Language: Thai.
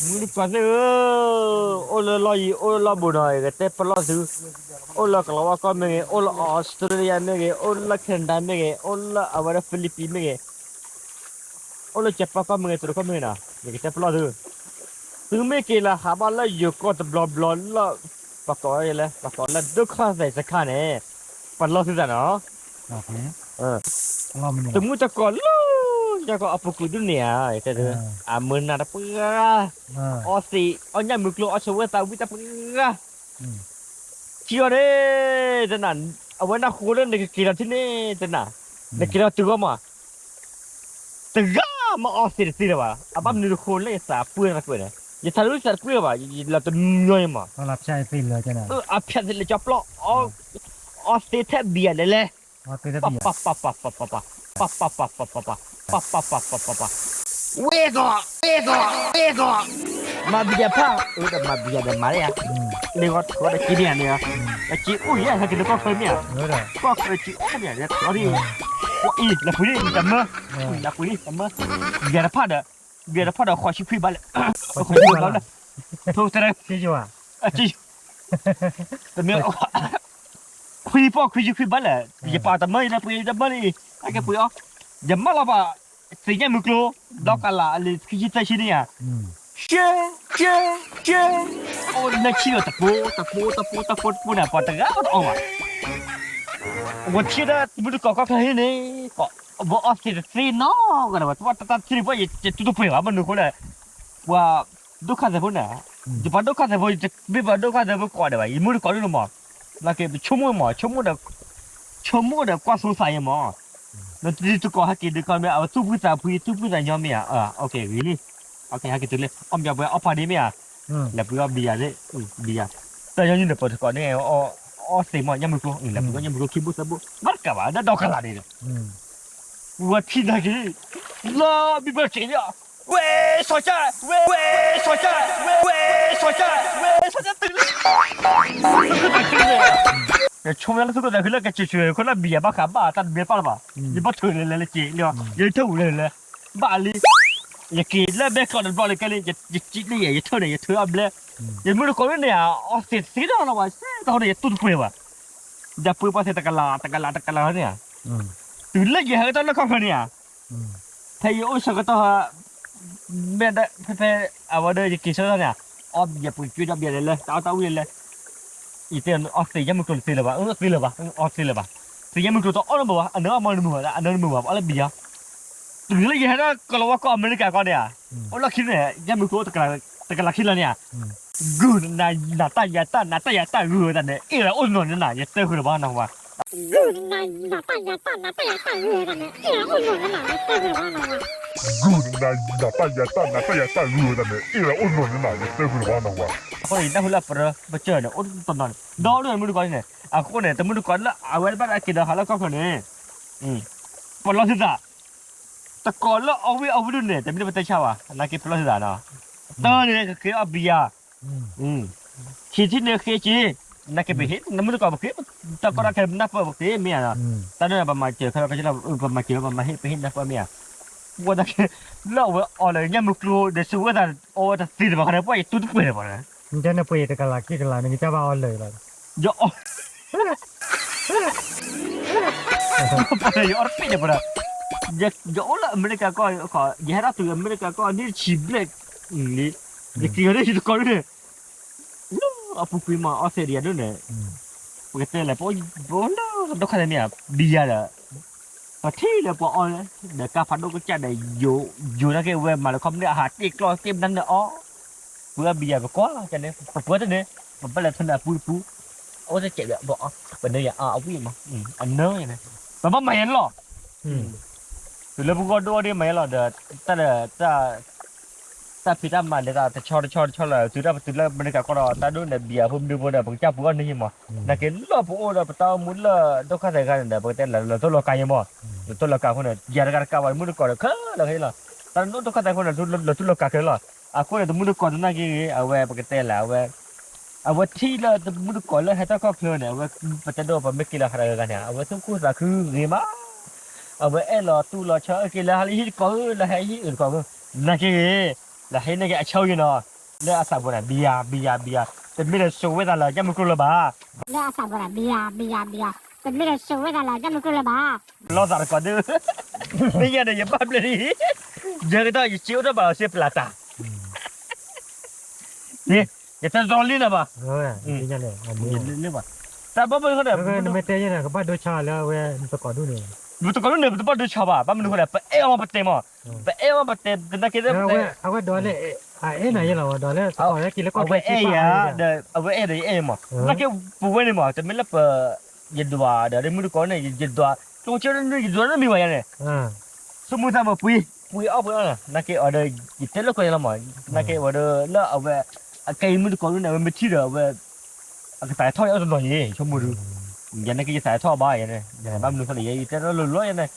มึงก่อนเอโอละลอยโอละบุญหน่อยก็เตะปลาซื้อโอละกลาวก็ไม่เงโอละออสเตรเลียไม่เงโอละแคนาดาไม่เงโอละอเมริกาฟิลิปปินส์ไม่เงโอละญี่ปุ่นก็ไม่เงตัวก็ไม่นะไม่เตะปลาซื้อถึงไม่กี่ละหาบ้านละอยู่ก็จะบล็อบล็อบละปากก้อยละปากก้อยละดูข้าใส่สักข้าเนี่ยปลาซื้อจ้ะเนาะโอเคเออเราไม่เนี่ยถึงมึงจะก่อนลูจะก็เอาปกุดุเนี่ยไอ้เธอมึงน่ะเปื่อออสิอันนี้มึงกลัวเอาชัวร์ตาวิตาเปื่อเชียวเด้จะนั่นเอาไว้หน้าคูเล่นในกีฬาที่นี่จะน่ะในกีฬาตัวมาตึกมาออสิสิเลยวะอาบ้ามนึกคูเล่นสาเปื่อนะเปื่อเนี่ยอย่าทะลุสาเปื่อวะเราจะย่อยมาเรารับใช้ฟิลเลยจ้ะนะอาเพียนเลยจับล้อออสิแทบเบียดเลยว่าเป็นระปั๊บเบียบปั๊บปั๊บปั๊บปั๊บปั๊บปั๊บปั๊บปั๊บปั๊บปั๊บปั๊บปั๊บปั๊บปั๊บปั๊บปั๊บเวกมาเบียพ้าแต่มาเบียดมาเลยอ่ะนี่ก็ได้กินเนี่ยแต่จีอุ้ยถ้ากินก็เคยเนี่ยก็เคยจีอุ้ยเนี่ยตอนนี้อีแล้วผู้นี้จำมั้ยแล้วผู้นี้จำมั้ยเบียดพ้าเด้อเบียดพ้าเด้อขอชิคุยบ้านเลยขอชิคุยบ้านเลยถูกใจที่จั่วจีแต่เนี่ยคุยพ่อคุยบ้านเลยอย่าป่าแต่ไม่นะคุยแต่ไม่เลยไอ้แกคุยอ๋ออย่ามาละป่ะสิ่งนี้มึงกลัวดอกกันละอะไรคือจิตใจชิ้นเนี่ยเจ๊โอ้นักเชี่ยวตะปูน่ะปอดตะก้าออกมาวันที่นั้นมึงก็เคยเห็นนี่ก็บอกออสเตรเลียน้องกันว่าว่าตัดสินว่าจะตุ้งเปล่ามันดูคนเลยว่าดูข้าจะพูดนะจะพอดูข้าจะพูดจะไม่พอดูข้าจะพูดก่อนเดี๋ยวมึงก่อนรู้มั้งแล้วก็ชั่วโมงเดียวกว่าสุดสายมั้งแล้วที่ตุกก็ฮักกินดูก่อนไม่เอาตู้ผู้ชายยอมไม่อ่ะโอเควิลลี่โอเคฮักกินตัวเลยอมยาไปเอาพอดีไหมอ่ะแล้วพี่ก็เบียร์เลยเบียร์แต่ยังอยู่ในปอดก่อนนี่อ๋อเสียงมันยังไม่รู้แล้วพี่ก็ยังไม่รู้คิดบุษบุมันกับว่านั่นดอกขนาดนี้เลยว่าที่ไหนกันล่ะมีเบอร์เสียงเว้สอยจ้าเว้สอยจ้าเว้สอยจ้าตื่นเลยชมแล้วทุกคนแต่คือเลิกกันเฉยๆคนละเบียร์บ้าขาบ้าตัดเบียร์ป้าบ้าอย่าบ้าเถื่อนเลยจีเนี่ยอย่าเถื่อนเลยบ้าเลยอย่ากินแล้วแม่ก่อนบอกเลยกันเลยอย่าจีนี่อย่าเถื่อนอย่าเถื่อนเลยอย่ามือคนเนี่ยอ๋อเสียสีดอกละวะตอนนี้ตุ้นเปรี้ยวะอย่าปื้มป้าเสียตะกลาเนี่ยตื่นเลยอย่าให้ตอนนั้นเขาเนี่ยถ้าอยู่อุศก็ต้องแม่ได้เพ่เอาไว้เดี๋ยวจะกินเช้าเนี่ยอ๋ออย่าปื้มจุดเบียร์เลยเต้าเลยอีเตียนออสเตรเลียมันกลุ่มสีเลยป่ะสีเลยป่ะออสเตรเลียป่ะสีมันกลุ่มตัวอ๋อนั่นป่ะอันนั้นมันมืออันนั้นมือป่ะอะไรบีอ่ะหรืออะไรอย่างนั้นก็เราว่าก็อเมริกาก็เนี่ยโอ้เราคิดเนี่ยยังมือกลุ่มตะการคิดแล้วเนี่ยกูน่าตายาตากูแต่เนี่ยเออแล้วอุ่นนวลนั่นน่ะยังเตะคุณบ้านนะวะกูน่าตายากูแต่เนี่ยเอออุ่นนวลนั่นน่ะยังเตะคุณบ้านนะวะกูน่าตายากูแต่เนี่ยเอออุ่นนวลนั่นน่ะยังเตะคุณบ้านนะวะคนนี้น่าหุ่นละเปล่าบัจเจอเนี่ยอุ่นตอนนั้นดอลเลยมือดูก่อนเนี่ยอ่ะคนเนี่ยแต่มือดูก่อนละเอาไว้บ้านกินอาหารแล้วก็คนนี้ปลอดสิจ้ะแต่ก่อนละเอาไว้ดูเนี่ยแต่ไม่ได้ไปเตะเช้าอ่ะนักเก็บปลอดสิจ้ะเนาะตอนนี้ก็คืออาเบียคิดที่เนี่ยคือจีนักเก็บไปเห็นน้ำมือก่อนบอกคือแต่ก็นักเก็บนับบอกคือเมียนะตอนนั้นประมาณเจอเขาก็จะเราประมาณเจอประมาณเห็นไปเห็นนับว่าเมียว่านักเล่าว่าอะไรเนี่ยมุกลูเดี๋ยวสู้กันโอ้แต่สิ่งที่บอกเขาเนี่ยว่าตุ้ดเปลี่ยนไปเลย มันจะน่าเปย์ตะกลากี่กลานี่จะบ้าอ่อนเลยล่ะเยอะไปเยอะไปเยอะไปเลยเยอะละอเมริกาก็ขอแย่ละตัวอเมริกาก็นี่ชิบเล็กนี่เด็กที่เขาได้ชิบก่อนเลยเอาปุ๊บมาออสเตรเลียด้วยเนี่ยปกติเลยพอแล้วดอกอะไรเนี่ยเบียร์เลยประเทศเลยพอเอาเลยเด็กกาฟันดอกก็จะได้อยู่นะแค่เว็บมาแล้วคอมเนี่ยอาหารตีกลอยเต็มนั่นเนี่ยอ๋อเพื่อเบียร์ไปก่อนจะเนี่ยเพื่อจะเนี่ยมันเป็นอะไรขนาดปูโอ้จะเจ็บเลยบอกเป็นเนี่ยเอาวิ่งมาอันเนื้อเนี่ยแต่ว่าไม่เห็นหรอกคือเราพูดก็ดูดิไม่เห็นหรอกเดี๋ยวแต่พี่ทำมาเดี๋ยวแต่ชอบเลยสุดแล้วบรรยากาศก็รอแต่ดูเนี่ยเบียร์ผมดูบนเนี่ยผมจับพวกนี้มั้งนักเก็ตล้อพวกเราไปตามมุดละต้องเข้าใจกันเดี๋ยวปกติเราต้องรอการยังมั้งเราต้องรอการคนเนี่ยยาการการวันมุดก่อนเข้าเราเห็นหรอแต่ต้องเข้าใจคนเนี่ยเราต้องรอการกันหรอคนเนี่ยมุดก่อนนั่นกี่เอาไว้ปกติแล้วเอาไว้ที่เรามุดก่อนแล้วให้ต้องเข้าเคลื่อนเนี่ยเอาไว้ปัจจัยโดนไม่กี่ราคากันเนี่ยเอาไว้ทุกคู่ราคาเรียมาเอาไว้เราตู้เราเช่ากี่ราคาที่ก่อนแล้วให้ที่อื่นก่อนนักกี่แล้วให้นักกี่เช่าอยู่เนาะ le asa bona bia te mira sowe da la ya mu kula ba le asa bona bia te mira sowe da la ya mu kula ba lo sa ko de ni ya de ya ba ble ni je ga da yi chiu da ba se plata ni ya ta zoli na ba เออนี่จังเลยอันนี้ ni ba ta ba ba ko da แล้วก็ไม่เตยเนี่ยก็บ้านดูชาแล้วเว้ยตะกอดูนี่ bu to ko ne bu to ba de cha ba ba mu ko da pa e ma pa te mo pa e ma pa te da ke de เอาเว้ยเอาเว้ยดอเลยเอ๊ะไหนยังเราดอเลยตะกอแล้วกินแล้วก็ เอา ไป ไว้ ที่ เอ้ ป้าย เดเอาไว้เอ้ยหมอนักเก็บปูไว้เนี่ยหมอแต่ไม่รับยัดว่าเดี๋ยวมือก่อนเนี่ยยัดว่าตัวเจ้าเนี่ยยัดว่าไม่ไหวเนี่ย อ่า สมมุติถ้ามาปุยเอาไปแล้วนักเก็บเอาเดี๋ยวยัดเสร็จแล้วก็ยังละหมอนักเก็บว่าเดี๋ยวแล้วเอาไว้ไก่มือก่อนเนี่ยมันไม่ที่เดี๋ยวเอาไว้ก็สายท่อเอาตัวหน่อยชั่วโมงดูยันนักเก็บสายท่อบ้าอย่างเนี่ยอย่างบ้านมือเขาเลยยัดเสร็จแล้วลุ้นๆอย่างเนี่ย